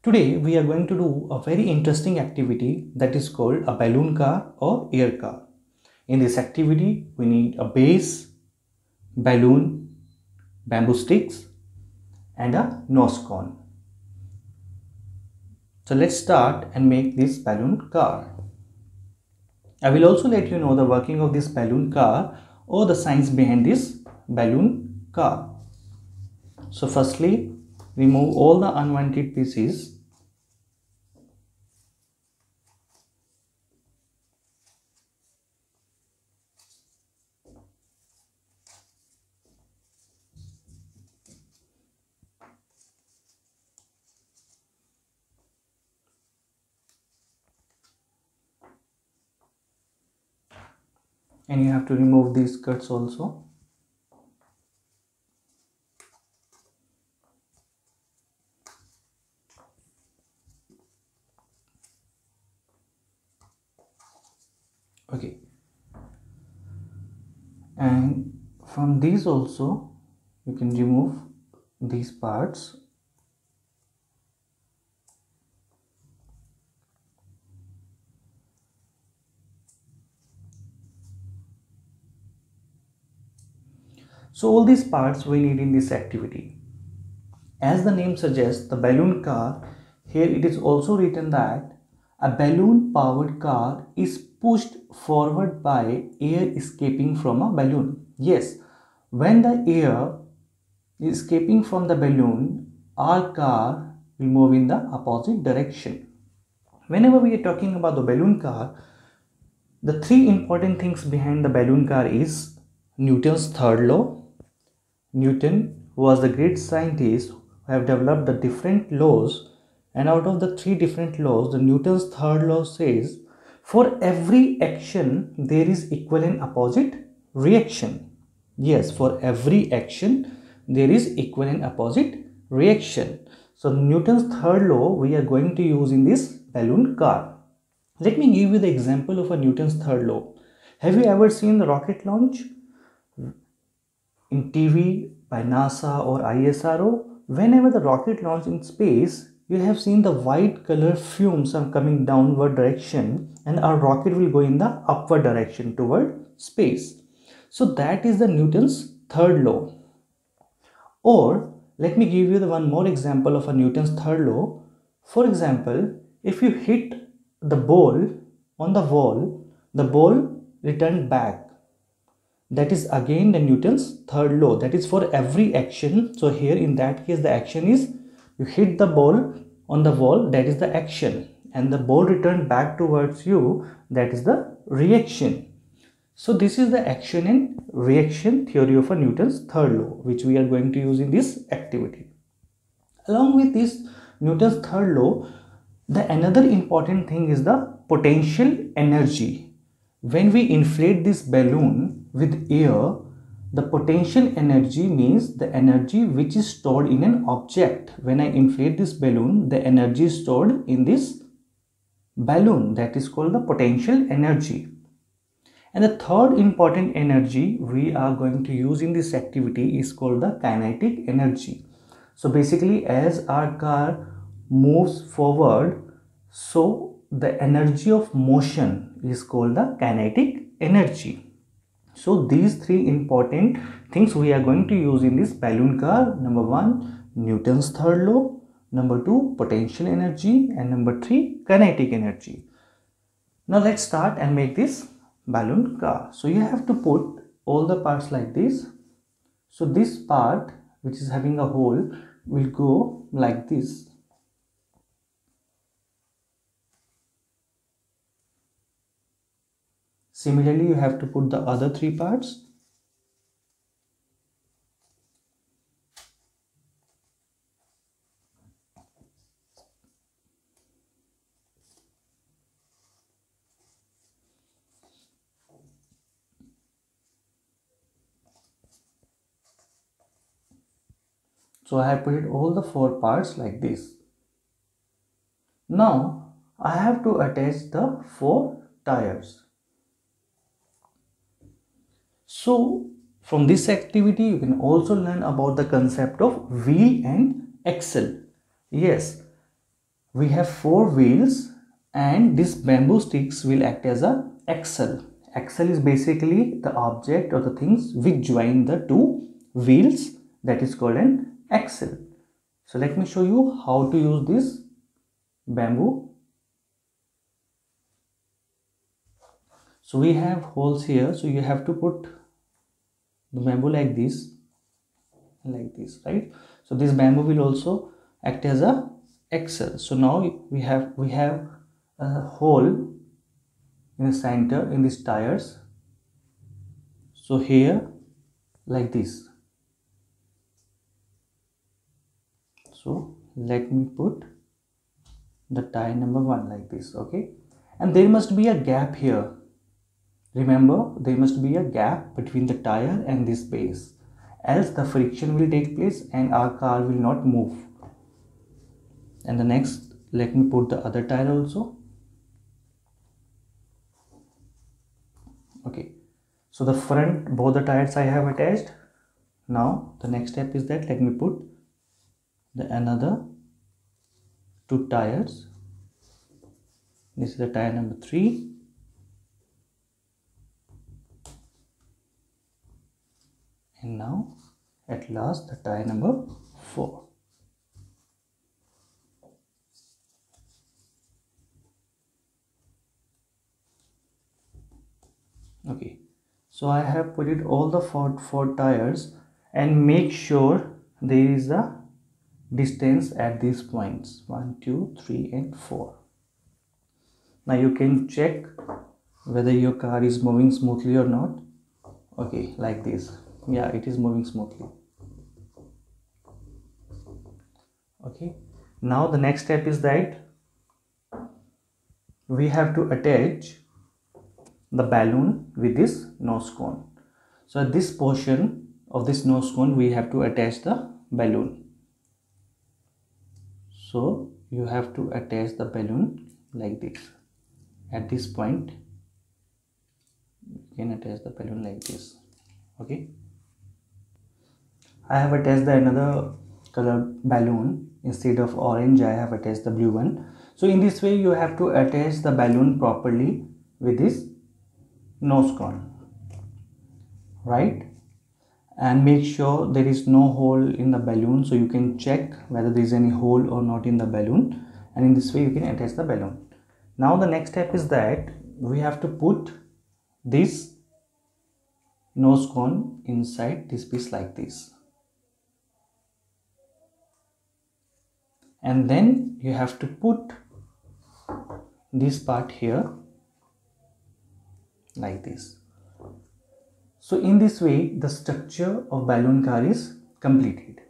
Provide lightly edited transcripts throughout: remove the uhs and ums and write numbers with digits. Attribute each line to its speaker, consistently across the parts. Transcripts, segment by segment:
Speaker 1: Today we are going to do a very interesting activity that is called a balloon car or air car. In this activity we need a base, balloon, bamboo sticks and a nose cone. So let's start and make this balloon car. I will also let you know the working of this balloon car or the science behind this balloon car. So firstly, remove all the unwanted pieces. And you have to remove these cuts also. Okay. And from these also you can remove these parts. So all these parts we need in this activity. As the name suggests, the balloon car, here it is also written that a balloon powered car is pushed forward by air escaping from a balloon. Yes, when the air is escaping from the balloon, our car will move in the opposite direction. Whenever we are talking about the balloon car, the three important things behind the balloon car is Newton's third law. Newton was the great scientist who have developed the different laws, and out of the three different laws, the Newton's third law says for every action there is equal and opposite reaction. Yes, for every action there is equal and opposite reaction. So Newton's third law we are going to use in this balloon car. Let me give you the example of a Newton's third law. Have you ever seen the rocket launch in TV by NASA or ISRO? Whenever the rocket launch in space, you have seen the white color fumes are coming downward direction and our rocket will go in the upward direction toward space. So that is the Newton's third law. Or let me give you the one more example of a Newton's third law. For example, if you hit the ball on the wall, the ball returned back. That is again the Newton's third law. That is for every action. So here in that case the action is you hit the ball on the wall, that is the action, and the ball returned back towards you, that is the reaction. So this is the action and reaction theory of a Newton's third law, which we are going to use in this activity. Along with this Newton's third law, the another important thing is the potential energy. When we inflate this balloon with air, the potential energy means the energy which is stored in an object. When I inflate this balloon, the energy is stored in this balloon, that is called the potential energy. And the third important energy we are going to use in this activity is called the kinetic energy. So basically, as our car moves forward, so the energy of motion is called the kinetic energy. So these three important things we are going to use in this balloon car. Number one, Newton's third law. Number two, potential energy. And number three, kinetic energy. Now let's start and make this balloon car. So you have to put all the parts like this. So this part which is having a hole will go like this. Similarly, you have to put the other three parts. So I have put it all the four parts like this. Now I have to attach the four tires. So From this activity, you can also learn about the concept of wheel and axle. Yes, we have 4 wheels and these bamboo sticks will act as a axle. Axle is basically the object or the things which join the 2 wheels, that is called an axle. So let me show you how to use this bamboo. So we have holes here, so you have to put the bamboo like this, right? So this bamboo will also act as a axle. So now we have a hole in the center in these tires. So here like this. So let me put the tire number 1 like this, okay? And there must be a gap here. Remember, there must be a gap between the tire and this base, else the friction will take place and our car will not move. And the next, let me put the other tire also. Okay, so the front, both the tires I have attached. Now the next step is that let me put the another 2 tires. This is the tire number 3. And now at last the tire number 4. Okay, so I have put it all the four tires, and make sure there is a distance at these points 1, 2, 3 and 4. Now you can check whether your car is moving smoothly or not. Okay, like this. Yeah, it is moving smoothly. Okay, now the next step is that we have to attach the balloon with this nose cone. So at this portion of this nose cone we have to attach the balloon. So you have to attach the balloon like this. At this point you can attach the balloon like this. Okay, I have attached the another color balloon. Instead of orange I have attached the blue one. So in this way you have to attach the balloon properly with this nose cone, right? And make sure there is no hole in the balloon, so you can check whether there is any hole or not in the balloon, and in this way you can attach the balloon. Now the next step is that we have to put this nose cone inside this piece like this, and then you have to put this part here like this. So in this way the structure of balloon car is completed.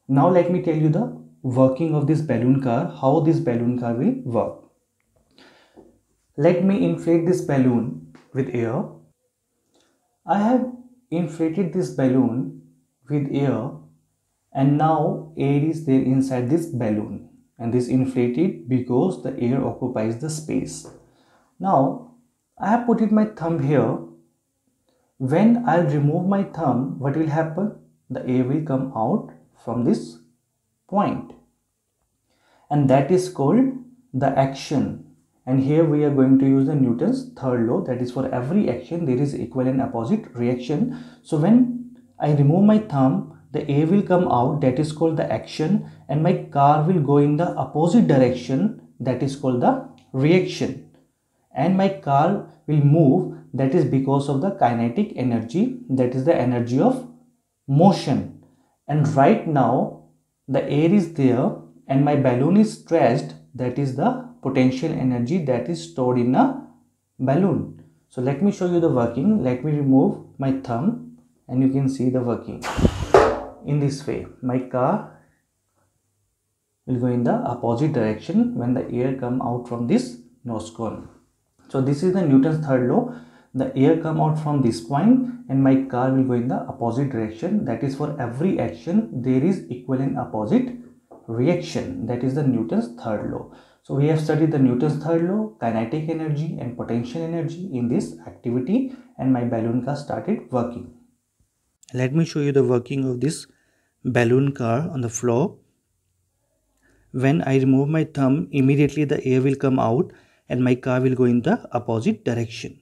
Speaker 1: Now let me tell you the working of this balloon car, how this balloon car will work. Let me inflate this balloon with air. I have inflated this balloon with air, and now air is there inside this balloon, and this inflated because the air occupies the space. Now I have put it my thumb here. When I'll remove my thumb, what will happen? The air will come out from this point, and that is called the action. And here we are going to use the Newton's third law, that is for every action there is equal and opposite reaction. So when I remove my thumb, the air will come out, that is called the action, and my car will go in the opposite direction, that is called the reaction, and my car will move, that is because of the kinetic energy, that is the energy of motion. And right now the air is there and my balloon is stretched, that is the potential energy that is stored in a balloon. So let me show you the working. Let me remove my thumb and you can see the working. In this way my car will go in the opposite direction when the air come out from this nose cone. So this is the Newton's third law. The air come out from this point and my car will go in the opposite direction. That is for every action there is equal and opposite reaction. That is the Newton's third law. So we have studied the Newton's third law, kinetic energy and potential energy in this activity, and my balloon car started working. Let me show you the working of this balloon car on the floor. When I remove my thumb, immediately the air will come out and my car will go in the opposite direction.